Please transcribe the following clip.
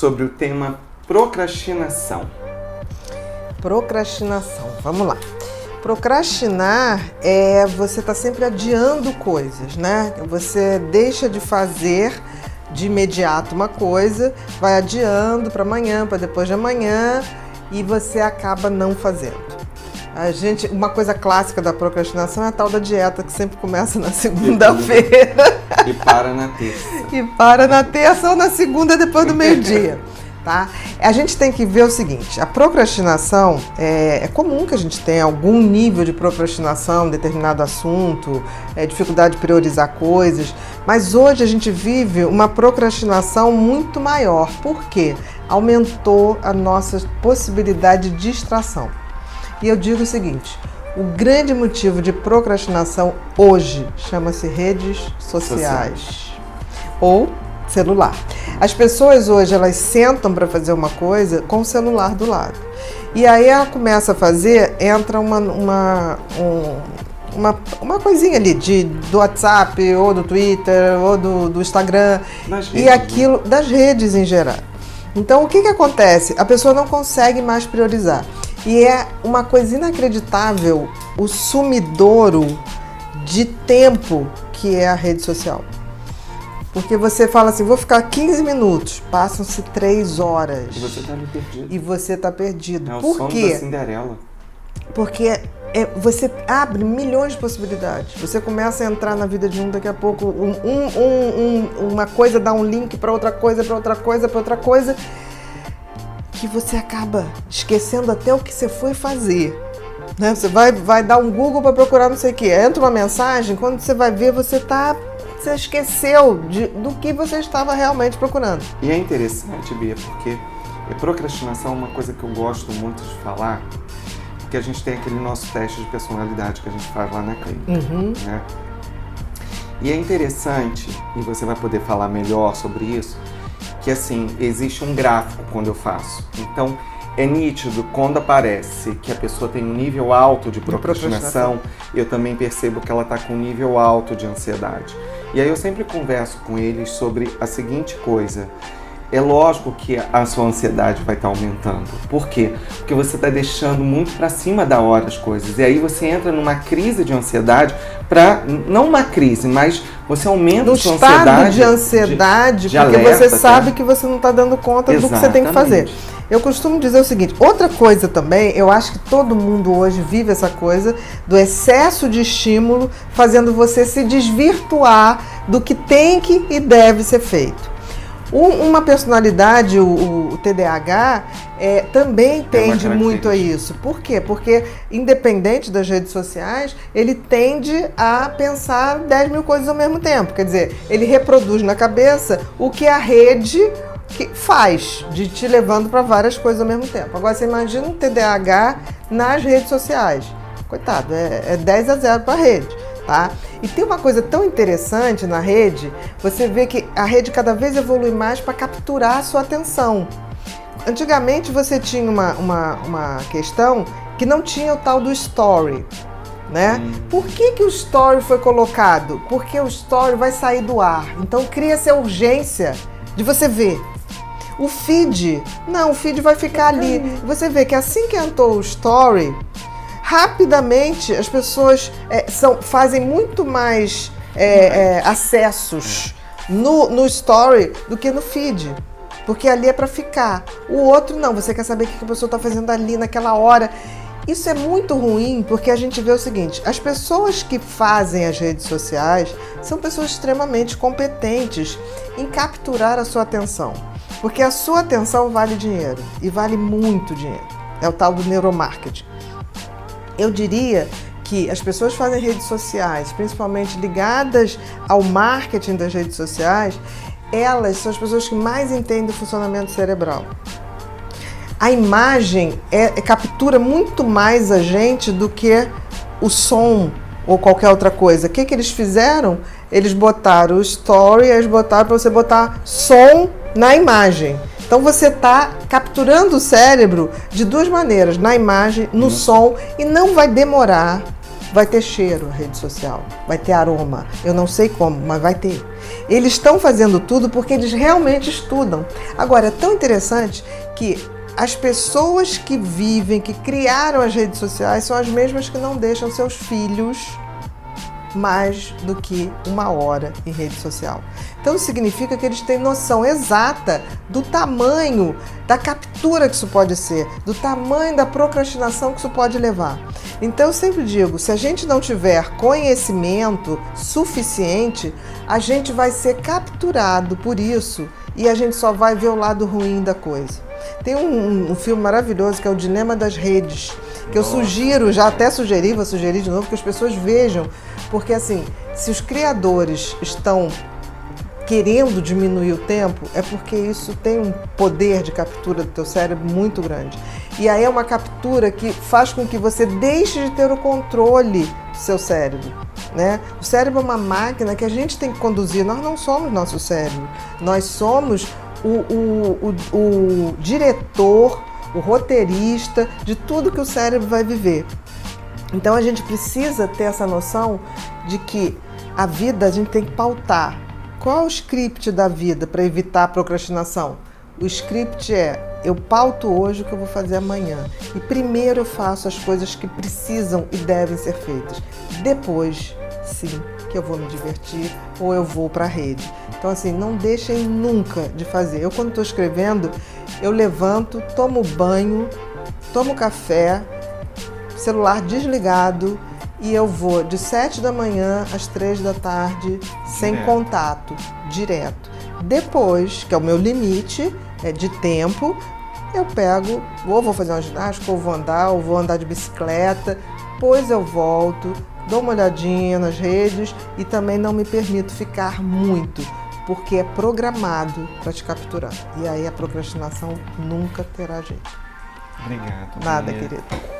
sobre o tema procrastinação. Procrastinação, vamos lá. Procrastinar é você estar sempre adiando coisas, né? Você deixa de fazer de imediato uma coisa, vai adiando para amanhã, para depois de amanhã e você acaba não fazendo. Uma coisa clássica da procrastinação é a tal da dieta que sempre começa na segunda-feira. E para na terça. E para na terça ou na segunda depois do meio-dia. Tá? A gente tem que ver o seguinte, a procrastinação, é comum que a gente tenha algum nível de procrastinação em determinado assunto, dificuldade de priorizar coisas, mas hoje a gente vive uma procrastinação muito maior. Por quê? Aumentou a nossa possibilidade de distração. E eu digo o seguinte, o grande motivo de procrastinação hoje chama-se redes sociais ou celular. As pessoas hoje, elas sentam para fazer uma coisa com o celular do lado. E aí ela começa a fazer, entra uma coisinha ali do WhatsApp, ou do Twitter, ou do Instagram, e aquilo, das redes em geral. Então, o que acontece? A pessoa não consegue mais priorizar. E é uma coisa inacreditável o sumidouro de tempo que é a rede social. Porque você fala assim, vou ficar 15 minutos, passam-se 3 horas. E você tá ali perdido. E você tá perdido. É o Por sono quê? da Cinderela. Porque você abre milhões de possibilidades. Você começa a entrar na vida de um, daqui a pouco uma coisa dá um link para outra coisa, para outra coisa, para outra coisa, que você acaba esquecendo até o que você foi fazer. Né? Você vai dar um Google para procurar não sei o que. Entra uma mensagem, quando você vai ver, você esqueceu do que você estava realmente procurando. E é interessante, Bia, porque procrastinação é uma coisa que eu gosto muito de falar, porque a gente tem aquele nosso teste de personalidade que a gente faz lá na clínica. Né? E é interessante, e você vai poder falar melhor sobre isso, que assim, existe um gráfico quando eu faço. Então, é nítido quando aparece que a pessoa tem um nível alto de procrastinação, eu também percebo que ela está com um nível alto de ansiedade. E aí eu sempre converso com eles sobre a seguinte coisa. É lógico que a sua ansiedade vai estar aumentando. Por quê? Porque você está deixando muito para cima da hora as coisas. E aí você entra numa crise de ansiedade, não uma crise, mas você aumenta a sua ansiedade. No estado de ansiedade, porque alerta, você sabe que você não está dando conta do que você tem que fazer. Eu costumo dizer o seguinte, outra coisa também, eu acho que todo mundo hoje vive essa coisa do excesso de estímulo, fazendo você se desvirtuar do que tem que e deve ser feito. Uma personalidade, o TDAH, também tende muito a isso. Por quê? Porque, independente das redes sociais, ele tende a pensar 10 mil coisas ao mesmo tempo. Quer dizer, ele reproduz na cabeça o que a rede faz, de te levando para várias coisas ao mesmo tempo. Agora, você imagina um TDAH nas redes sociais. Coitado, é 10-0 para a rede. Tá? E tem uma coisa tão interessante na rede, você vê que a rede cada vez evolui mais para capturar a sua atenção. Antigamente você tinha uma questão que não tinha o tal do story, né? Por que o story foi colocado? Porque o story vai sair do ar, então cria-se a urgência de você ver. O feed, não, o feed vai ficar ali. Você vê que assim que entrou o story, rapidamente as pessoas fazem muito mais acessos no story do que no feed, porque ali é para ficar. O outro não, você quer saber o que a pessoa está fazendo ali naquela hora. Isso é muito ruim, porque a gente vê o seguinte, as pessoas que fazem as redes sociais são pessoas extremamente competentes em capturar a sua atenção, porque a sua atenção vale dinheiro, e vale muito dinheiro. É o tal do neuromarketing. Eu diria que as pessoas que fazem redes sociais, principalmente ligadas ao marketing das redes sociais, elas são as pessoas que mais entendem o funcionamento cerebral. A imagem captura muito mais a gente do que o som ou qualquer outra coisa. O que eles fizeram? Eles botaram o story, eles botaram para você botar som na imagem. Então você está capturando o cérebro de duas maneiras, na imagem, no som, e não vai demorar Vai ter cheiro a rede social, vai ter aroma, eu não sei como, mas vai ter. Eles estão fazendo tudo porque eles realmente estudam. Agora, é tão interessante que as pessoas que vivem, que criaram as redes sociais, são as mesmas que não deixam seus filhos mais do que 1 hora em rede social. Então significa que eles têm noção exata do tamanho da captura que isso pode ser, do tamanho da procrastinação que isso pode levar. Então eu sempre digo, se a gente não tiver conhecimento suficiente, a gente vai ser capturado por isso e a gente só vai ver o lado ruim da coisa. Tem um filme maravilhoso que é o Dilema das Redes, que eu sugiro, já até sugeri, vou sugerir de novo, que as pessoas vejam, porque assim, se os criadores estão querendo diminuir o tempo, é porque isso tem um poder de captura do teu cérebro muito grande. E aí é uma captura que faz com que você deixe de ter o controle do seu cérebro, né? O cérebro é uma máquina que a gente tem que conduzir, nós não somos nosso cérebro, nós somos o diretor, o roteirista de tudo que o cérebro vai viver. Então a gente precisa ter essa noção de que a vida a gente tem que pautar. Qual é o script da vida para evitar a procrastinação? O script é, eu pauto hoje o que eu vou fazer amanhã. E primeiro eu faço as coisas que precisam e devem ser feitas. Depois, sim, que eu vou me divertir ou eu vou para a rede. Então assim, não deixem nunca de fazer. Eu quando estou escrevendo, eu levanto, tomo banho, tomo café, celular desligado e eu vou de 7 da manhã às 3 da tarde sem contato, direto. Depois, que é o meu limite de tempo, eu pego, ou vou fazer uma ginástica, ou vou andar de bicicleta, depois eu volto, dou uma olhadinha nas redes e também não me permito ficar muito, porque é programado para te capturar. E aí a procrastinação nunca terá jeito. Obrigado. Nada, querida.